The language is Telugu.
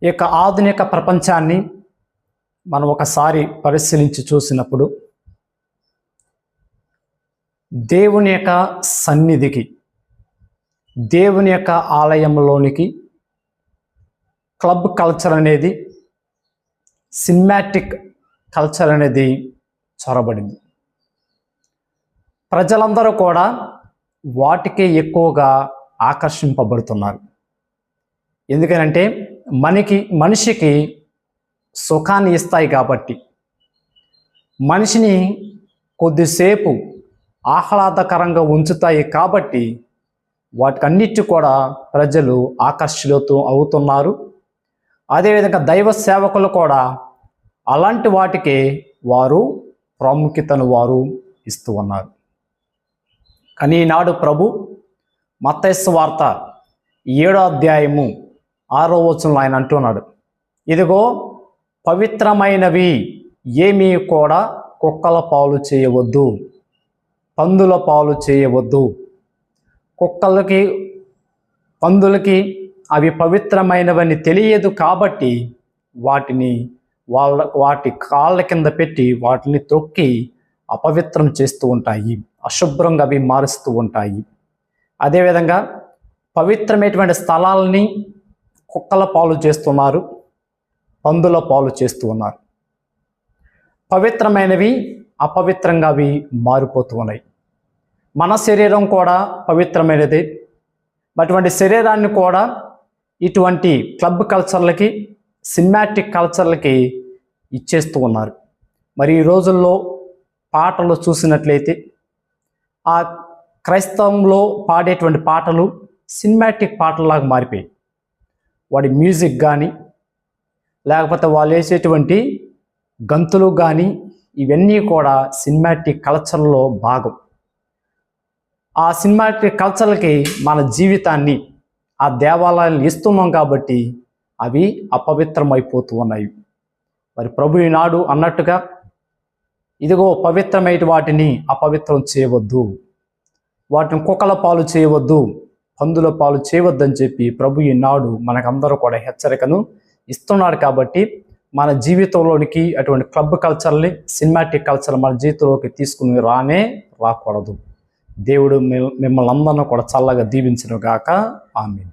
ఈ యొక్క ఆధునిక ప్రపంచాన్ని మనం ఒకసారి పరిశీలించి చూసినప్పుడు దేవుని యొక్క సన్నిధికి, దేవుని యొక్క ఆలయంలోనికి క్లబ్ కల్చర్ అనేది, సినిమాటిక్ కల్చర్ అనేది చొరబడింది. ప్రజలందరూ కూడా వాటికే ఎక్కువగా ఆకర్షింపబడుతున్నారు. ఎందుకనంటే మనిషికి సుఖాన్ని ఇస్తాయి కాబట్టి, మనిషిని కొద్దిసేపు ఆహ్లాదకరంగా ఉంచుతాయి కాబట్టి వాటికన్నిటి కూడా ప్రజలు ఆకర్షితులు అవుతున్నారు. అదేవిధంగా దైవ సేవకులు కూడా అలాంటి వాటికి వారు ప్రాముఖ్యతను వారు ఇస్తూ ఉన్నారు. కానీ ఈనాడు ప్రభు మత్తయి సువార్త 7వ అధ్యాయము 6వ వచనంలో ఆయన అంటున్నాడు, ఇదిగో పవిత్రమైనవి ఏమీ కూడా కుక్కల పాలు చేయవద్దు, పందుల పాలు చేయవద్దు. కుక్కలకి, పందులకి అవి పవిత్రమైనవని తెలియదు కాబట్టి వాటి కాళ్ళ కింద పెట్టి వాటిని తొక్కి అపవిత్రం చేస్తూ ఉంటాయి, అశుభ్రంగా అవి మారుస్తూ ఉంటాయి. అదేవిధంగా పవిత్రమైనటువంటి స్థలాలని కుక్కల పాలు చేస్తున్నారు, పందుల పాలు చేస్తూ ఉన్నారు. పవిత్రమైనవి అపవిత్రంగా అవి మారిపోతూ ఉన్నాయి. మన శరీరం కూడా పవిత్రమైనది. అటువంటి శరీరాన్ని కూడా ఇటువంటి క్లబ్ కల్చర్లకి, సినిమాటిక్ కల్చర్లకి ఇచ్చేస్తూ ఉన్నారు. మరి ఈ రోజుల్లో పాటలు చూసినట్లయితే ఆ క్రైస్తవంలో పాడేటువంటి పాటలు సినిమాటిక్ పాటల్లాగా మారిపోయాయి. వాడి మ్యూజిక్ కానీ, లేకపోతే వాళ్ళు వేసేటువంటి గంతులు కానీ, ఇవన్నీ కూడా సినిమాటిక్ కల్చర్లో భాగం. ఆ సినిమాటిక్ కల్చర్లకి మన జీవితాన్ని, ఆ దేవాలయాలు ఇస్తున్నాం కాబట్టి అవి అపవిత్రమైపోతూ ఉన్నాయి. మరి ప్రభు ఈనాడు అన్నట్టుగా ఇదిగో పవిత్రమైన వాటిని అపవిత్రం చేయవద్దు, వాటిని కుక్కల పాలు చేయవద్దు, పందుల పాలు చేయవద్దని చెప్పి ప్రభు ఈనాడు మనకందరూ కూడా హెచ్చరికను ఇస్తున్నాడు. కాబట్టి మన జీవితంలోనికి అటువంటి క్లబ్ కల్చర్ని, సినిమాటిక్ కల్చర్ మన జీవితంలోకి తీసుకుని రాకూడదు. దేవుడు మిమ్మల్ని అందరినీ కూడా చల్లగా దీవించును గాక. ఆమేన్.